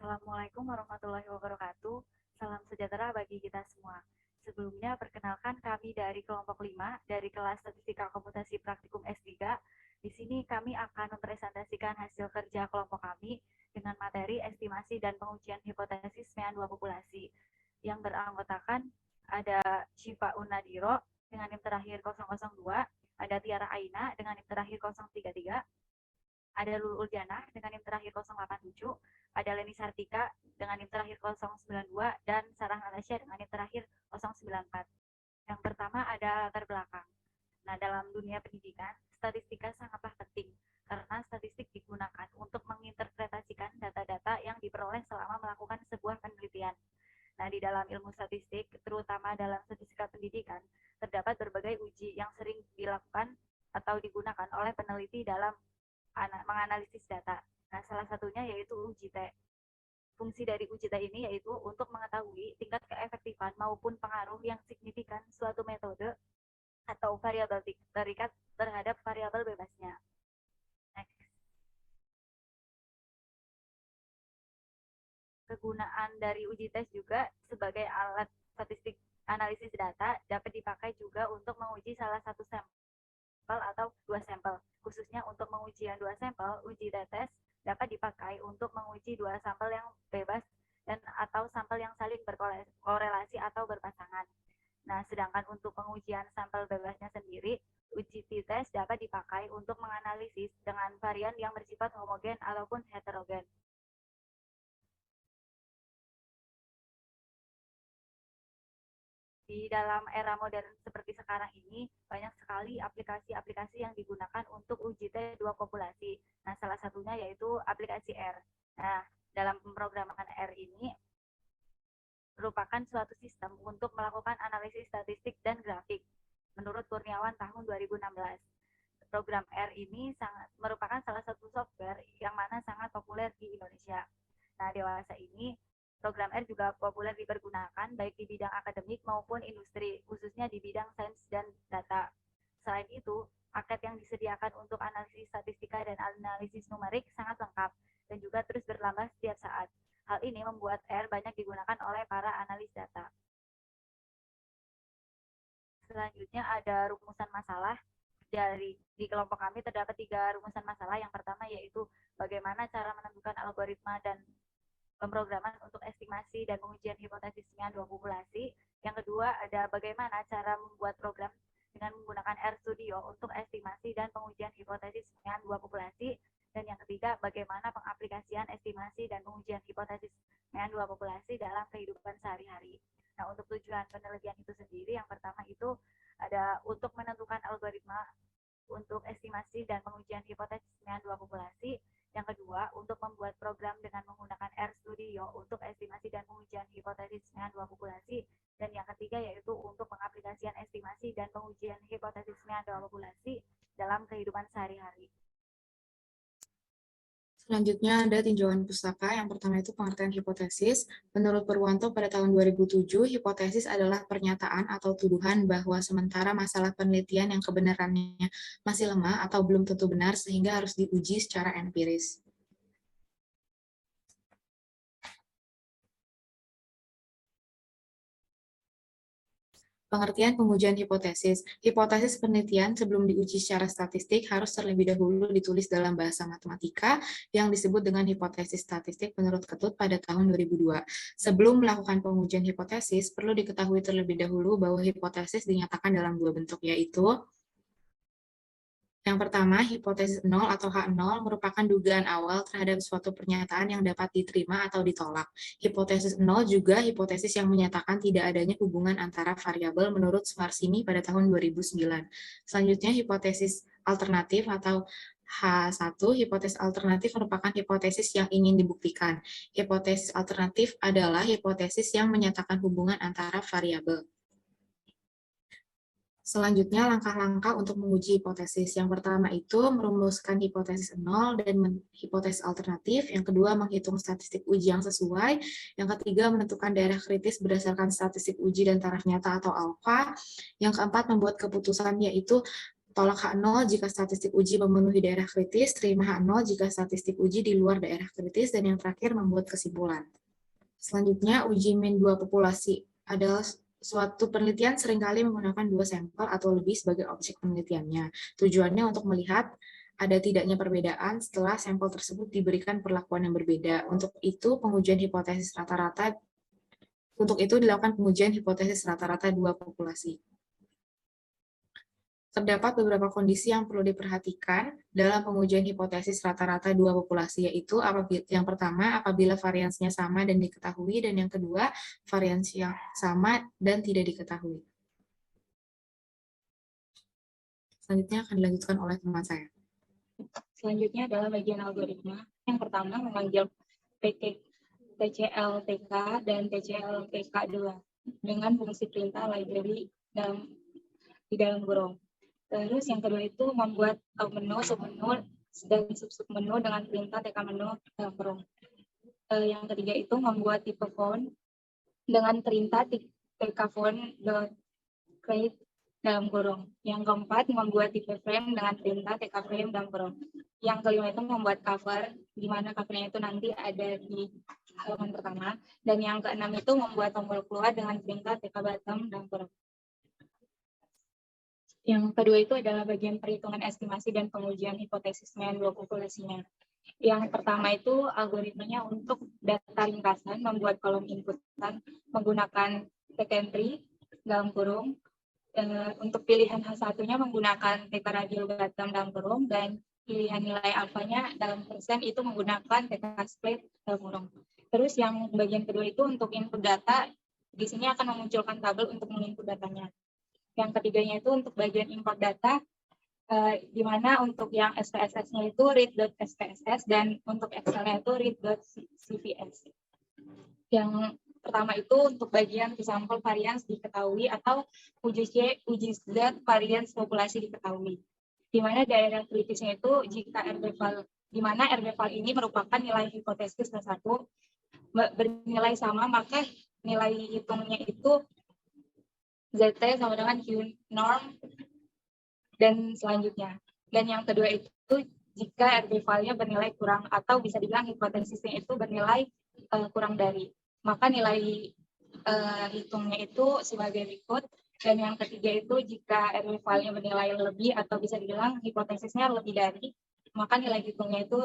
Assalamualaikum warahmatullahi wabarakatuh. Salam sejahtera bagi kita semua. Sebelumnya, perkenalkan kami dari kelompok 5 dari kelas Statistika Komputasi Praktikum S3. Di sini kami akan mempresentasikan hasil kerja kelompok kami dengan materi estimasi dan pengujian hipotesis mean dua populasi yang beranggotakan ada Syifa Unadiro dengan NIM terakhir 002, ada Tiara Aina dengan NIM terakhir 033, ada Lulu Uljana dengan NIM terakhir 087, ada Leni Sartika dengan NIM terakhir 092, dan Sarah Natasha dengan NIM terakhir 094. Yang pertama ada latar belakang. Nah, dalam dunia pendidikan, statistika sangatlah penting karena statistik digunakan untuk menginterpretasikan data-data yang diperoleh selama melakukan sebuah penelitian. Nah, di dalam ilmu statistik, terutama dalam statistika pendidikan, terdapat berbagai uji yang sering dilakukan atau digunakan oleh peneliti dalam menganalisis data. Nah, salah satunya yaitu uji T. Fungsi dari uji T ini yaitu untuk mengetahui tingkat keefektifan maupun pengaruh yang signifikan suatu metode atau variabel terikat terhadap variabel bebasnya. Next. Kegunaan dari uji tes juga sebagai alat statistik analisis data dapat dipakai juga untuk menguji salah satu sampel atau dua sampel. Khususnya untuk pengujian dua sampel, uji tes dapat dipakai untuk menguji dua sampel yang bebas dan atau sampel yang saling berkorelasi atau berpasangan. Nah, sedangkan untuk pengujian sampel bebasnya sendiri, uji t-test dapat dipakai untuk menganalisis dengan varian yang bersifat homogen ataupun heterogen. Di dalam era modern seperti sekarang ini, banyak sekali aplikasi-aplikasi yang digunakan untuk uji T2 populasi. Nah, salah satunya yaitu aplikasi R. Nah, dalam pemrograman R ini merupakan suatu sistem untuk melakukan analisis statistik dan grafik. Menurut Kurniawan tahun 2016, program R ini merupakan salah satu software yang mana sangat populer di Indonesia. Nah, dewasa ini program R juga populer dipergunakan baik di bidang akademik maupun industri, khususnya di bidang sains dan data. Selain itu, paket yang disediakan untuk analisis statistika dan analisis numerik sangat lengkap dan juga terus bertambah setiap saat. Hal ini membuat R banyak digunakan oleh para analis data. Selanjutnya ada rumusan masalah. Di kelompok kami terdapat 3 rumusan masalah. Yang pertama yaitu bagaimana cara menentukan algoritma dan pemrograman untuk estimasi dan pengujian hipotesis mean dua populasi. Yang kedua ada bagaimana cara membuat program dengan menggunakan RStudio untuk estimasi dan pengujian hipotesis mean dua populasi. Dan yang ketiga bagaimana pengaplikasian estimasi dan pengujian hipotesis mean dua populasi dalam kehidupan sehari-hari. Nah, untuk tujuan penelitian itu sendiri, yang pertama itu ada untuk menentukan algoritma untuk estimasi dan pengujian hipotesis mean dua populasi. Yang kedua, untuk membuat program dengan menggunakan RStudio untuk estimasi dan pengujian hipotesis mean dua populasi. Dan yang ketiga yaitu untuk pengaplikasian estimasi dan pengujian hipotesis mean dua populasi dalam kehidupan sehari-hari. Selanjutnya ada tinjauan pustaka. Yang pertama itu pengertian hipotesis. Menurut Purwanto pada tahun 2007, hipotesis adalah pernyataan atau tuduhan bahwa sementara masalah penelitian yang kebenarannya masih lemah atau belum tentu benar sehingga harus diuji secara empiris. Pengertian pengujian hipotesis. Hipotesis penelitian sebelum diuji secara statistik harus terlebih dahulu ditulis dalam bahasa matematika yang disebut dengan hipotesis statistik menurut Ketut pada tahun 2002. Sebelum melakukan pengujian hipotesis, perlu diketahui terlebih dahulu bahwa hipotesis dinyatakan dalam 2 bentuk, yaitu yang pertama, hipotesis 0 atau H0 merupakan dugaan awal terhadap suatu pernyataan yang dapat diterima atau ditolak. Hipotesis 0 juga hipotesis yang menyatakan tidak adanya hubungan antara variabel menurut Smarsini pada tahun 2009. Selanjutnya, hipotesis alternatif atau H1, hipotesis alternatif merupakan hipotesis yang ingin dibuktikan. Hipotesis alternatif adalah hipotesis yang menyatakan hubungan antara variabel. Selanjutnya, langkah-langkah untuk menguji hipotesis. Yang pertama itu merumuskan hipotesis 0 dan hipotesis alternatif. Yang kedua, menghitung statistik uji yang sesuai. Yang ketiga, menentukan daerah kritis berdasarkan statistik uji dan taraf nyata atau alfa. Yang keempat, membuat keputusan yaitu Tolak H0 jika statistik uji memenuhi daerah kritis, terima H0 jika statistik uji di luar daerah kritis, dan yang terakhir membuat kesimpulan. Selanjutnya, uji min 2 populasi adalah suatu penelitian seringkali menggunakan 2 sampel atau lebih sebagai objek penelitiannya. Tujuannya untuk melihat ada tidaknya perbedaan setelah sampel tersebut diberikan perlakuan yang berbeda. Untuk itu dilakukan pengujian hipotesis rata-rata 2 populasi. Terdapat beberapa kondisi yang perlu diperhatikan dalam pengujian hipotesis rata-rata 2 populasi, yaitu yang pertama, apabila variansinya sama dan diketahui, dan yang kedua, variansi yang sama dan tidak diketahui. Selanjutnya akan dilanjutkan oleh teman saya. Selanjutnya adalah bagian algoritma. Yang pertama memanggil TCL-TK dan TCL-TK2 dengan fungsi perintah library di dalam burung. Terus yang kedua itu membuat menu, submenu, dan sub-menu dengan perintah TK menu dalam kurung. Yang ketiga itu membuat tipe font dengan perintah TK font create dalam kurung. Yang keempat membuat tipe frame dengan perintah TK frame dalam kurung. Yang kelima itu membuat cover, di mana covernya itu nanti ada di halaman pertama. Dan yang keenam itu membuat tombol keluar dengan perintah TK bottom dalam kurung. Yang kedua itu adalah bagian perhitungan estimasi dan pengujian hipotesis min 2 populasinya. Yang pertama itu algoritmanya untuk data ringkasan, membuat kolom inputan menggunakan TK entry dalam kurung. Untuk pilihan H1-nya menggunakan TK radial bottom dalam kurung, dan pilihan nilai alfanya dalam persen itu menggunakan TK split dalam kurung. Terus yang bagian kedua itu untuk input data, di sini akan memunculkan tabel untuk menginput datanya. Yang ketiganya itu untuk bagian import data, di mana untuk yang SPSS-nya itu read.spss dan untuk Excel-nya itu read.cvs. Yang pertama itu untuk bagian sampel varians diketahui atau uji Z varians populasi diketahui. Di mana daerah kritisnya itu jika RB-val, di mana RB-val ini merupakan nilai hipotesis H1 bernilai sama, maka nilai hitungnya itu ZT sama dengan Q norm dan selanjutnya. Dan yang kedua itu jika RB-val-nya bernilai kurang atau bisa dibilang hipotesisnya itu bernilai kurang dari, maka nilai hitungnya itu sebagai berikut. Dan yang ketiga itu jika RB-val-nya bernilai lebih atau bisa dibilang hipotesisnya lebih dari, maka nilai hitungnya itu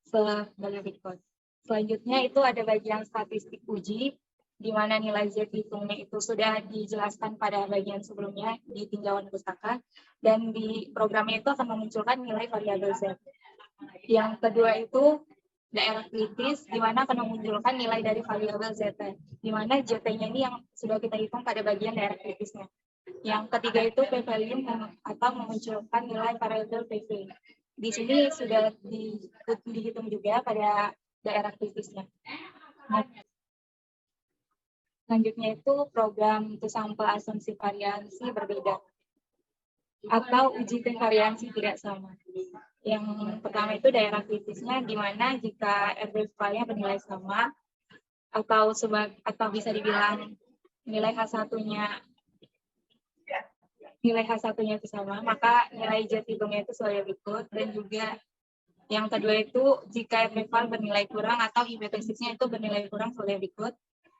sebagai berikut. Selanjutnya itu ada bagian statistik uji, di mana nilai Z hitungnya itu sudah dijelaskan pada bagian sebelumnya di tinjauan pustaka, dan di programnya itu akan memunculkan nilai variabel Z. Yang kedua itu daerah kritis, di mana akan memunculkan nilai dari variabel ZT, di mana ZT-nya ini yang sudah kita hitung pada bagian daerah kritisnya. Yang ketiga itu p-value atau memunculkan nilai variabel PV. Di sini sudah dihitung juga pada daerah kritisnya. Selanjutnya itu program untuk sampel asumsi variansi berbeda atau uji variansi tidak sama. Yang pertama itu daerah kritisnya, di mana jika RB-val-nya bernilai sama atau bisa dibilang nilai H1-nya itu sama, maka nilai Z hitungnya itu sebagai berikut. Dan juga yang kedua itu jika RB-val bernilai kurang atau hipotesisnya itu bernilai kurang sebagai berikut.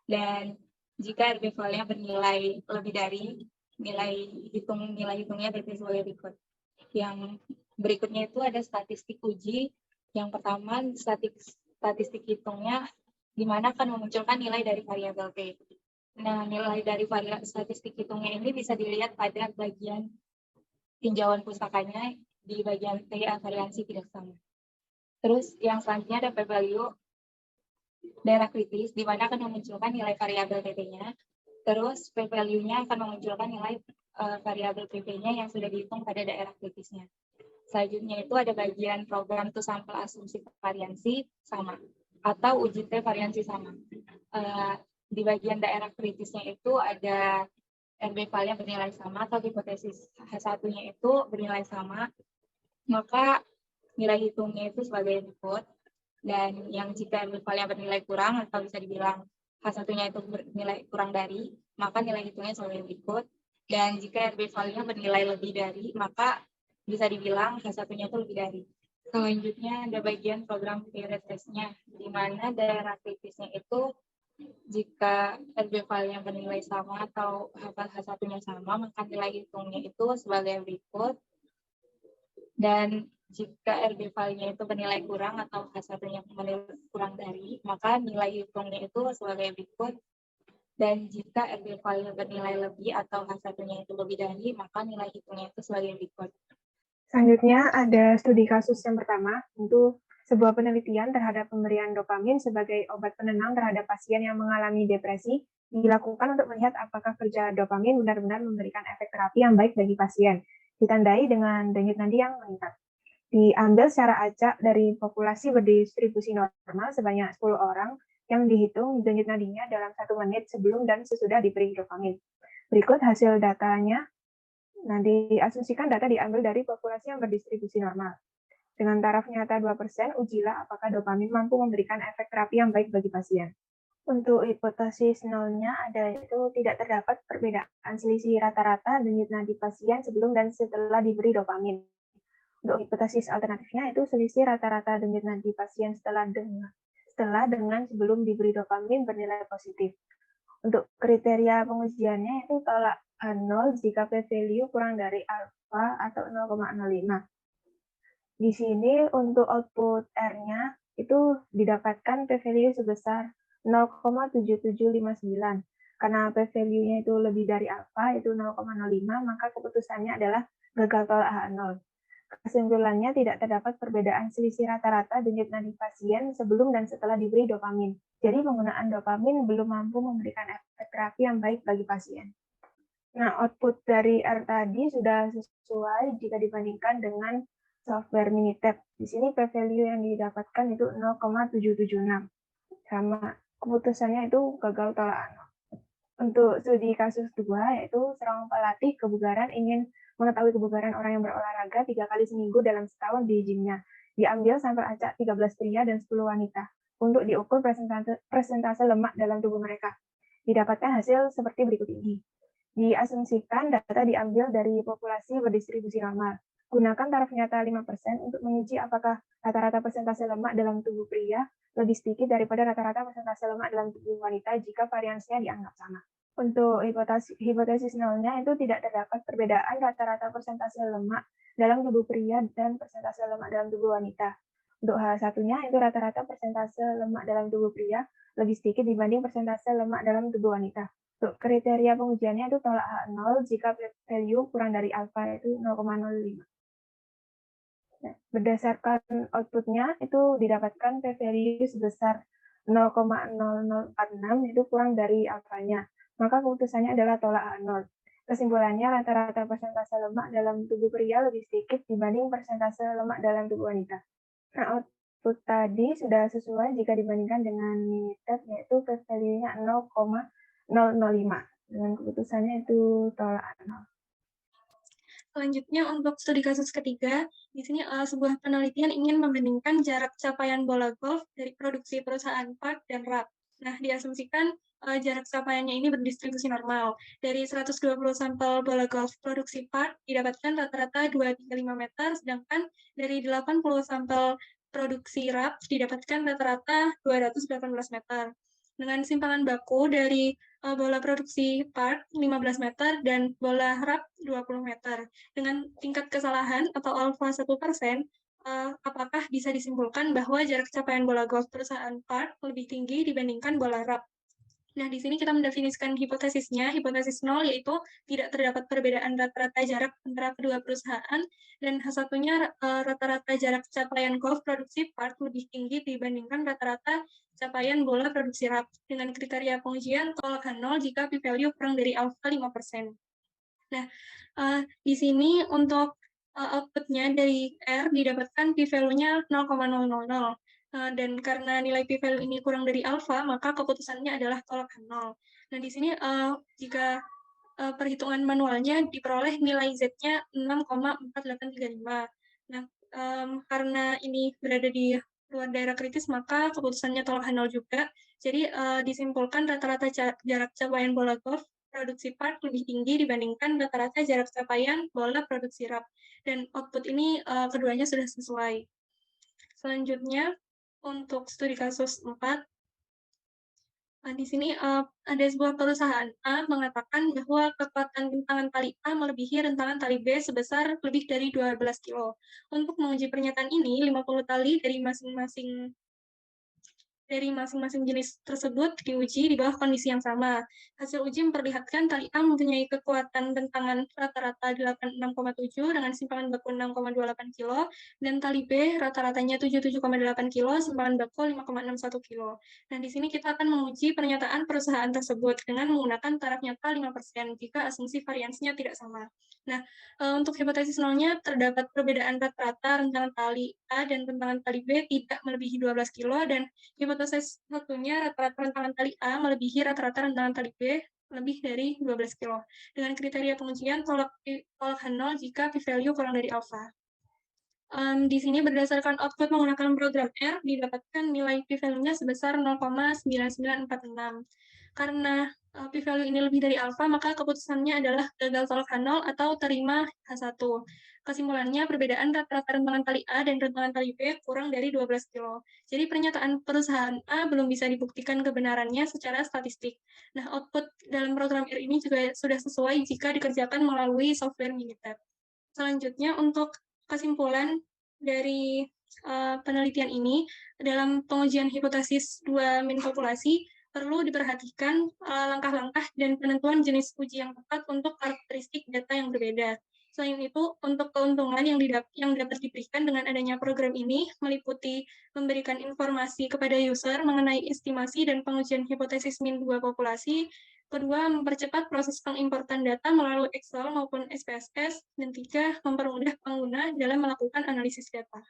Dan jika RB-val-nya bernilai lebih dari, nilai hitungnya berarti sebagai berikut. Yang berikutnya itu ada statistik uji. Yang pertama statistik hitungnya, di mana akan memunculkan nilai dari variabel T. Nah, nilai dari statistik hitungnya ini bisa dilihat pada bagian tinjauan pustakanya di bagian T variansi tidak sama. Terus yang selanjutnya ada p-value daerah kritis, di mana akan memunculkan nilai variabel TT-nya. Terus p-value-nya akan memunculkan nilai variabel PP-nya yang sudah dihitung pada daerah kritisnya. Selanjutnya itu ada bagian program to sampel asumsi variansi sama atau uji T variansi sama. Di bagian daerah kritisnya itu ada RB-val-nya bernilai sama atau hipotesis H1-nya itu bernilai sama, maka nilai hitungnya itu sebagai berikut. Dan yang jika RB-val-nya bernilai kurang atau bisa dibilang H1-nya itu bernilai kurang dari, maka nilai hitungnya sebagai berikut. Dan jika RB-val-nya bernilai lebih dari, maka bisa dibilang H1-nya itu lebih dari. Selanjutnya ada bagian program unit testnya, di mana daerah kritisnya itu jika RB file-nya bernilai sama atau H1-nya sama, maka nilai hitungnya itu sebagai berikut. Dan jika RB file-nya itu bernilai kurang atau H1-nya kurang dari, maka nilai hitungnya itu sebagai berikut. Dan jika RB file-nya bernilai lebih atau H1-nya itu lebih dari, maka nilai hitungnya itu sebagai berikut. Selanjutnya ada studi kasus yang pertama, untuk sebuah penelitian terhadap pemberian dopamin sebagai obat penenang terhadap pasien yang mengalami depresi dilakukan untuk melihat apakah kerja dopamin benar-benar memberikan efek terapi yang baik bagi pasien, ditandai dengan denyut nadi yang meningkat. Diambil secara acak dari populasi berdistribusi normal sebanyak 10 orang yang dihitung denyut nadinya dalam 1 menit sebelum dan sesudah diberi dopamin. Berikut hasil datanya. Nah, diasumsikan data diambil dari populasi yang berdistribusi normal. Dengan taraf nyata 2%, ujilah apakah dopamin mampu memberikan efek terapi yang baik bagi pasien. Untuk hipotesis nolnya ada itu tidak terdapat perbedaan selisih rata-rata denyut nadi pasien sebelum dan setelah diberi dopamin. Untuk hipotesis alternatifnya itu selisih rata-rata denyut nadi pasien setelah dengan sebelum diberi dopamin bernilai positif. Untuk kriteria pengujiannya itu tolak 0 jika p-value kurang dari alfa atau 0,05. Di sini untuk output R-nya itu didapatkan p-value sebesar 0,7759. Karena p-value-nya itu lebih dari alfa, itu 0,05, maka keputusannya adalah gagal tolak H0. Kesimpulannya tidak terdapat perbedaan selisih rata-rata denyut nadi pasien sebelum dan setelah diberi dopamin. Jadi penggunaan dopamin belum mampu memberikan efek terapi yang baik bagi pasien. Nah, output dari R tadi sudah sesuai jika dibandingkan dengan software Minitab. Di sini p-value yang didapatkan itu 0,776. Sama keputusannya itu gagal tolak. Untuk studi kasus 2, yaitu seorang pelatih kebugaran ingin mengetahui kebugaran orang yang berolahraga 3 kali seminggu dalam setahun di gymnya. Diambil sampel acak 13 pria dan 10 wanita untuk diukur persentase lemak dalam tubuh mereka. Didapatkan hasil seperti berikut ini. Diasumsikan data diambil dari populasi berdistribusi normal. Gunakan taraf nyata 5% untuk menguji apakah rata-rata persentase lemak dalam tubuh pria lebih sedikit daripada rata-rata persentase lemak dalam tubuh wanita jika variansinya dianggap sama. Untuk hipotesis nolnya itu tidak terdapat perbedaan rata-rata persentase lemak dalam tubuh pria dan persentase lemak dalam tubuh wanita. Untuk H1-nya itu rata-rata persentase lemak dalam tubuh pria lebih sedikit dibanding persentase lemak dalam tubuh wanita. Untuk kriteria pengujiannya itu tolak H0 jika value kurang dari alfa itu 0,05. Nah, berdasarkan outputnya itu didapatkan p-value sebesar 0,0046 itu kurang dari alfanya. Maka keputusannya adalah tolak H0. Kesimpulannya rata-rata persentase lemak dalam tubuh pria lebih sedikit dibanding persentase lemak dalam tubuh wanita. Nah, output tadi sudah sesuai jika dibandingkan dengan Minitab, yaitu p-value-nya 0,005. Dengan keputusannya itu tolak 0. Selanjutnya untuk studi kasus ketiga, di sini sebuah penelitian ingin membandingkan jarak capaian bola golf dari produksi perusahaan Park dan RAP. Nah, diasumsikan jarak capaiannya ini berdistribusi normal. Dari 120 sampel bola golf produksi Park didapatkan rata-rata 235 meter, sedangkan dari 80 sampel produksi RAP didapatkan rata-rata 218 meter. Dengan simpangan baku dari bola produksi Park 15 meter dan bola RAP 20 meter. Dengan tingkat kesalahan atau alfa 1%, apakah bisa disimpulkan bahwa jarak capaian bola golf perusahaan Park lebih tinggi dibandingkan bola RAP? Nah, di sini kita mendefinisikan hipotesisnya. Hipotesis 0 yaitu tidak terdapat perbedaan rata-rata jarak antara kedua perusahaan, dan H1-nya rata-rata jarak capaian golf produksi Park lebih tinggi dibandingkan rata-rata capaian bola produksi RAP. Dengan kriteria pengujian tolak H0 jika p-value kurang dari alfa 5%. Nah, di sini untuk output-nya dari R didapatkan p-value-nya 0,000. Dan karena nilai p-value ini kurang dari alfa, maka keputusannya adalah tolak H0. Nah, di sini jika perhitungan manualnya diperoleh nilai Z-nya 6,4835. Nah, karena ini berada di luar daerah kritis, maka keputusannya tolak H0 juga. Jadi disimpulkan rata-rata jarak capaian bola golf produksi part lebih tinggi dibandingkan rata-rata jarak capaian bola produksi RAP. Dan output ini keduanya sudah sesuai. Selanjutnya, untuk studi kasus 4, di sini ada sebuah perusahaan A mengatakan bahwa kekuatan rentangan tali A melebihi rentangan tali B sebesar lebih dari 12 kilo. Untuk menguji pernyataan ini, 50 tali dari masing-masing jenis tersebut diuji di bawah kondisi yang sama. Hasil uji memperlihatkan tali A mempunyai kekuatan rentangan rata-rata 86,7 dengan simpangan baku 6,28 kilo, dan tali B rata-ratanya 77,8 kilo, simpangan baku 5,61 kilo. Nah, di sini kita akan menguji pernyataan perusahaan tersebut dengan menggunakan taraf nyata 5% jika asumsi variansinya tidak sama. Nah, untuk hipotesis nolnya terdapat perbedaan rata-rata rentangan tali A dan rentangan tali B tidak melebihi 12 kilo, dan hipotesis satunya rata-rata rentangan tali A melebihi rata-rata rentangan tali B lebih dari 12 kilo. Dengan kriteria pengujian tolak H0 jika p-value kurang dari alfa. Di sini berdasarkan output menggunakan program R, didapatkan nilai p-value-nya sebesar 0,9946. Karena p-value ini lebih dari alfa, maka keputusannya adalah gagal tolak H0 atau terima H1. Kesimpulannya, perbedaan rata-rata rentangan tali A dan rentangan tali B kurang dari 12 kilo. Jadi pernyataan perusahaan A belum bisa dibuktikan kebenarannya secara statistik. Nah, output dalam program R ini juga sudah sesuai jika dikerjakan melalui software Minitab. Selanjutnya, untuk kesimpulan dari penelitian ini, dalam pengujian hipotesis 2 min populasi, perlu diperhatikan langkah-langkah dan penentuan jenis uji yang tepat untuk karakteristik data yang berbeda. Selain itu, untuk keuntungan yang dapat diberikan dengan adanya program ini meliputi memberikan informasi kepada user mengenai estimasi dan pengujian hipotesis min 2 populasi, kedua, mempercepat proses pengimportan data melalui Excel maupun SPSS, dan tiga, mempermudah pengguna dalam melakukan analisis data.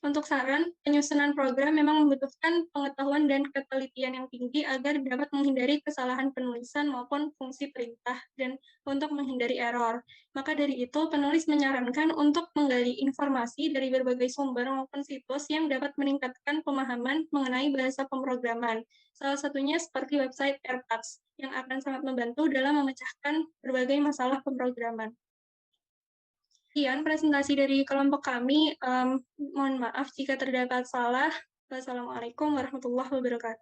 Untuk saran, penyusunan program memang membutuhkan pengetahuan dan ketelitian yang tinggi agar dapat menghindari kesalahan penulisan maupun fungsi perintah dan untuk menghindari error. Maka dari itu, penulis menyarankan untuk menggali informasi dari berbagai sumber maupun situs yang dapat meningkatkan pemahaman mengenai bahasa pemrograman. Salah satunya seperti website AirTags, yang akan sangat membantu dalam memecahkan berbagai masalah pemrograman. Sekian presentasi dari kelompok kami. Mohon maaf jika terdapat salah. Wassalamualaikum warahmatullahi wabarakatuh.